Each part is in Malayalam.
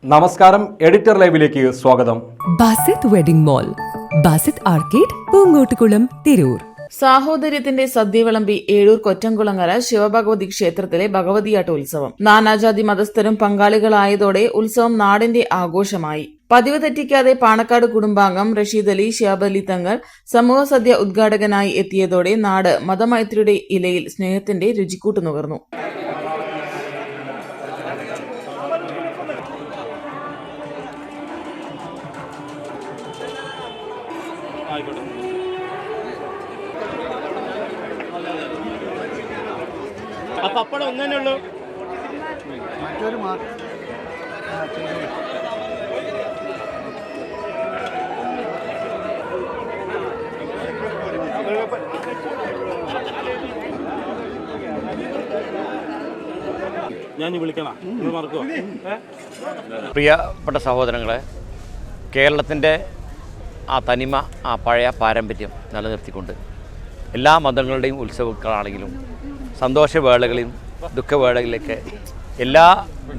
നമസ്കാരം, എഡിറ്റർ ലൈവിലേക്ക് സ്വാഗതം. Basith wedding mall, Basith arcade, Poongottukulam, Tirur. സാഹോദര്യത്തിന്റെ സദ്യ വിളമ്പി ഏഴൂർ കൊറ്റംകുളങ്ങര ശിവഭഗവതി ക്ഷേത്രത്തിലെ ഭഗവതിയാട്ട ഉത്സവം. നാനാജാതി മതസ്ഥരും പങ്കാളികളായതോടെ ഉത്സവം നാടിന്റെ ആഘോഷമായി. പതിവ് തെറ്റിക്കാതെ പാണക്കാട് കുടുംബാംഗം റഷീദ് അലി ശിഹാബ് തങ്ങൾ സമൂഹ സദ്യ ഉദ്ഘാടകനായി എത്തിയതോടെ നാട് മതമൈത്രിയുടെ ഇലയിൽ സ്നേഹത്തിന്റെ രുചിക്കൂട്ട് നുകർന്നു. പപ്പടം ഒന്നേ ഉള്ളൂ. മറ്റൊരു ഞാൻ വിളിക്കണം, മറക്കുമോ? പ്രിയപ്പെട്ട സഹോദരങ്ങളെ, കേരളത്തിൻ്റെ ആ തനിമ, ആ പഴയ പാരമ്പര്യം നിലനിർത്തിക്കൊണ്ട് എല്ലാ മതങ്ങളുടെയും ഉത്സവങ്ങളാണെങ്കിലും സന്തോഷവേളകളിലും ദുഃഖവേളകളിലൊക്കെ എല്ലാ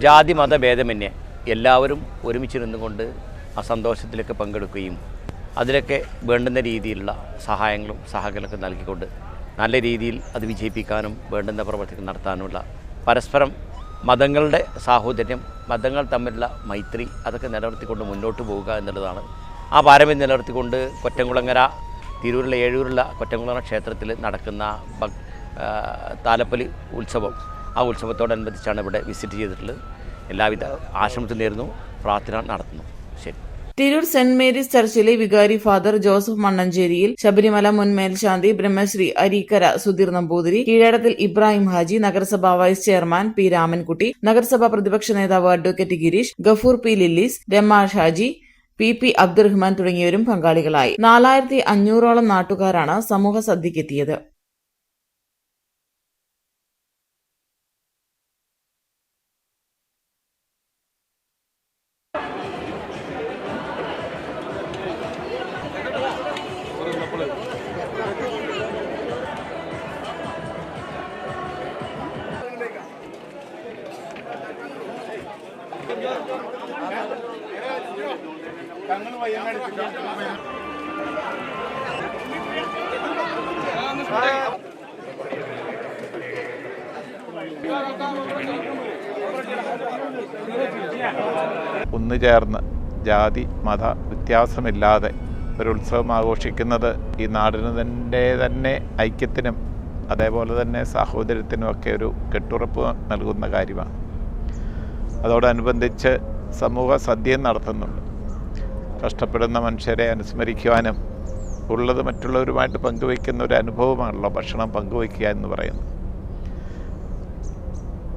ജാതി മതഭേദമന്യേ എല്ലാവരും ഒരുമിച്ച് നിന്നുകൊണ്ട് ആ സന്തോഷത്തിലൊക്കെ പങ്കെടുക്കുകയും അതിലൊക്കെ വേണ്ടുന്ന രീതിയിലുള്ള സഹായങ്ങളും സഹകരണമൊക്കെ നൽകിക്കൊണ്ട് നല്ല രീതിയിൽ അത് വിജയിപ്പിക്കാനും വേണ്ടുന്ന പ്രവർത്തികൾ നടത്താനുമുള്ള പരസ്പരം മതങ്ങളുടെ സാഹോദര്യം, മതങ്ങൾ തമ്മിലുള്ള മൈത്രി അതൊക്കെ നിലനിർത്തിക്കൊണ്ട് മുന്നോട്ട് പോവുക എന്നുള്ളതാണ്. ആ പാരമ്പര്യം നിലനിർത്തിക്കൊണ്ട് കൊറ്റംകുളങ്ങര തിരൂരിലെ ഏഴൂരുള്ള കൊറ്റംകുളങ്ങര ക്ഷേത്രത്തിൽ നടക്കുന്ന താലപ്പൊലി ഉത്സവം, ആ ഉത്സവത്തോടനുബന്ധിച്ചാണ് ഇവിടെ വിസിറ്റ് ചെയ്തിട്ടുള്ളത്. എല്ലാവിധ ആശംസ നേരുന്നു, പ്രാർത്ഥന നടത്തുന്നു. ശരി. തിരൂർ സെന്റ് മേരീസ് ചർച്ചിലെ വികാരി ഫാദർ ജോസഫ് മണ്ണഞ്ചേരിയിൽ, ശബരിമല മുൻ മേൽശാന്തി ബ്രഹ്മശ്രീ അരീക്കര സുധീർ നമ്പൂതിരി, കീഴടത്തിൽ ഇബ്രാഹിം ഹാജി, നഗരസഭാ വൈസ് ചെയർമാൻ പി രാമൻകുട്ടി, നഗരസഭാ പ്രതിപക്ഷ നേതാവ് advocate Girish, Gafoor P Lillies, Ramesh Haji, P Abdurahman തുടങ്ങിയവരും പങ്കാളികളായി. 4500ഓളം നാട്ടുകാരാണ് സമൂഹ സദ്യക്കെത്തിയത്. ഒന്നുചേർന്ന് ജാതി മത വ്യത്യാസമില്ലാതെ ഒരു ഉത്സവം ആഘോഷിക്കുന്നത് ഈ നാടിന് തന്നെ ഐക്യത്തിനും അതേപോലെ തന്നെ സാഹോദര്യത്തിനുമൊക്കെ ഒരു കെട്ടുറപ്പ് നൽകുന്ന കാര്യമാണ്. അതോടനുബന്ധിച്ച് സമൂഹ സദ്യയും നടത്തുന്നുണ്ട്. കഷ്ടപ്പെടുന്ന മനുഷ്യരെ അനുസ്മരിക്കുവാനും ഉള്ളത് മറ്റുള്ളവരുമായിട്ട് പങ്കുവയ്ക്കുന്ന ഒരു അനുഭവമാണല്ലോ ഭക്ഷണം പങ്കുവയ്ക്കുക എന്ന് പറയുന്നത്.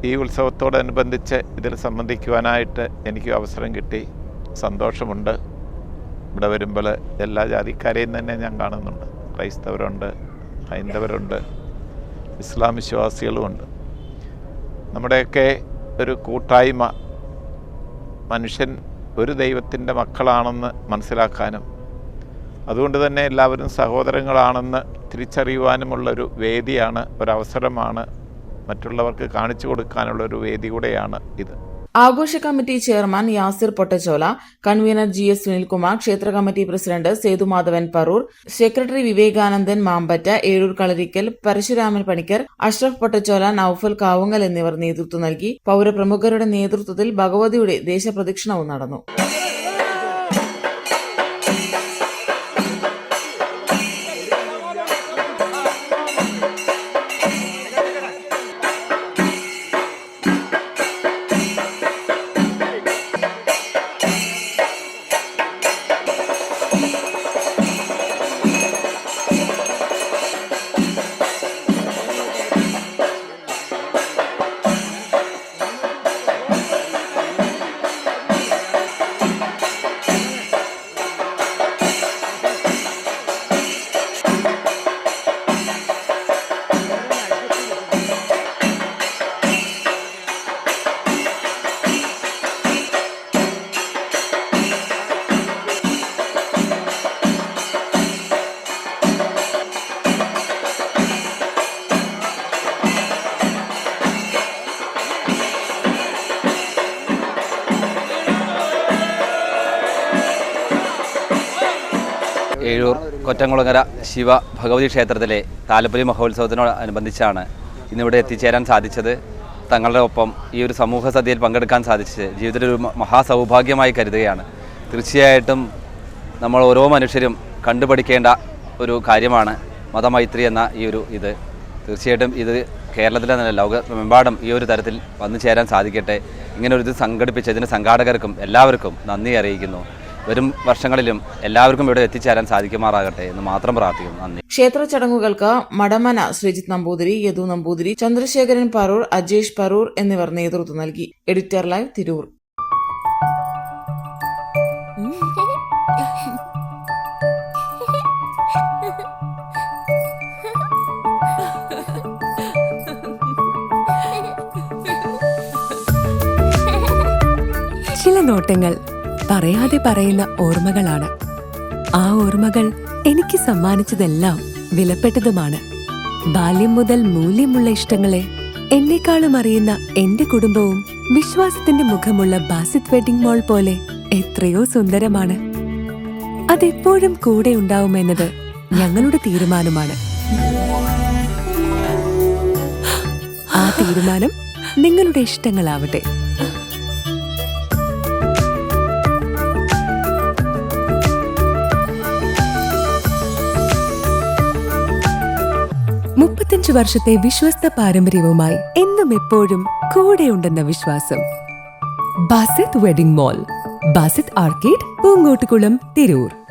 ഈ ഉത്സവത്തോടനുബന്ധിച്ച് ഇതിൽ സംബന്ധിക്കുവാനായിട്ട് എനിക്ക് അവസരം കിട്ടി, സന്തോഷമുണ്ട്. ഇവിടെ വരുമ്പോൾ എല്ലാ ജാതിക്കാരെയും തന്നെ ഞാൻ കാണുന്നുണ്ട്. ക്രൈസ്തവരുണ്ട്, ഹൈന്ദവരുണ്ട്, ഇസ്ലാം വിശ്വാസികളുമുണ്ട്. നമ്മുടെയൊക്കെ ഒരു കൂട്ടായ്മ മനുഷ്യൻ ഒരു ദൈവത്തിൻ്റെ മക്കളാണെന്ന് മനസ്സിലാക്കാനും അതുകൊണ്ട് തന്നെ എല്ലാവരും സഹോദരങ്ങളാണെന്ന് തിരിച്ചറിയുവാനുമുള്ളൊരു വേദിയാണ്, ഒരവസരമാണ്, മറ്റുള്ളവർക്ക് കാണിച്ചു കൊടുക്കാനുള്ളൊരു വേദി കൂടെയാണ് ഇത്. ആഘോഷ committee chairman Yasir Pottachola, convener GS Sunilkumar, ക്ഷേത്ര committee president Sethumadhavan Paroor, secretary Vivekanandan Mambatta, Ezhur Kalarikkal Parasuraman Panicker, Ashraf Pottachola, Noufal Kavungal എന്നിവർ നേതൃത്വം നൽകി. പൌരപ്രമുഖരുടെ നേതൃത്വത്തിൽ ഭഗവതിയുടെ ദേശപ്രദക്ഷിണവും നടന്നു. ഏഴൂർ കൊറ്റംകുളങ്ങര ശിവ ഭഗവതി ക്ഷേത്രത്തിലെ താലപ്പൊലി മഹോത്സവത്തിനോടനുബന്ധിച്ചാണ് ഇന്നിവിടെ എത്തിച്ചേരാൻ സാധിച്ചത്. തങ്ങളുടെ ഒപ്പം ഈ ഒരു സമൂഹ സദ്യയിൽ പങ്കെടുക്കാൻ സാധിച്ചത് ജീവിതത്തിൽ ഒരു മഹാസൗഭാഗ്യമായി കരുതുകയാണ്. തീർച്ചയായിട്ടും നമ്മൾ ഓരോ മനുഷ്യരും കണ്ടുപഠിക്കേണ്ട ഒരു കാര്യമാണ് മതമൈത്രി എന്ന ഈ ഒരു ഇത്. തീർച്ചയായിട്ടും ഇത് കേരളത്തിലെ തന്നെ ലോകമെമ്പാടും ഈ ഒരു തരത്തിൽ വന്നു ചേരാൻ സാധിക്കട്ടെ. ഇങ്ങനൊരു ഇത് സംഘടിപ്പിച്ചതിന് സംഘാടകർക്കും എല്ലാവർക്കും നന്ദി അറിയിക്കുന്നു. വരും വർഷങ്ങളിലും എല്ലാവർക്കും ഇവിടെ എത്തിച്ചേരാൻ സാധിക്കുമാറാകട്ടെ എന്ന് മാത്രം പ്രാർത്ഥിക്കുന്നു. നന്ദി. ക്ഷേത്ര ചടങ്ങുകൾക്ക് മടമന ശ്രീജിത്ത് നമ്പൂതിരി, യദു നമ്പൂതിരി, ചന്ദ്രശേഖരൻ പറൂർ, അജേഷ് പറൂർ എന്നിവർ നേതൃത്വം നൽകി. Editor live, Tirur. ചില നോട്ടങ്ങൾ പറയാതെ പറയുന്ന ഓർമ്മകളാണ്. ആ ഓർമ്മകൾ എനിക്ക് സമ്മാനിച്ചതെല്ലാം വിലപ്പെട്ടതുമാണ്. ബാല്യം മുതൽ മൂല്യമുള്ള ഇഷ്ടങ്ങളെ എന്നെക്കാളും അറിയുന്ന എന്റെ കുടുംബവും വിശ്വാസത്തിന്റെ മുഖമുള്ള ബാസിത് വെഡിംഗ് മോൾ പോലെ എത്രയോ സുന്ദരമാണ്. അതെപ്പോഴും കൂടെ ഉണ്ടാവുമെന്നത് ഞങ്ങളുടെ തീരുമാനമാണ്. ആ തീരുമാനം നിങ്ങളുടെ ഇഷ്ടങ്ങളാവട്ടെ. വർഷത്തെ വിശ്വസ്ത പാരമ്പര്യവുമായി എന്നും എപ്പോഴും കൂടെയുണ്ടെന്ന വിശ്വാസം. Basith wedding mall, Basith arcade, Poongottukulam, Tirur.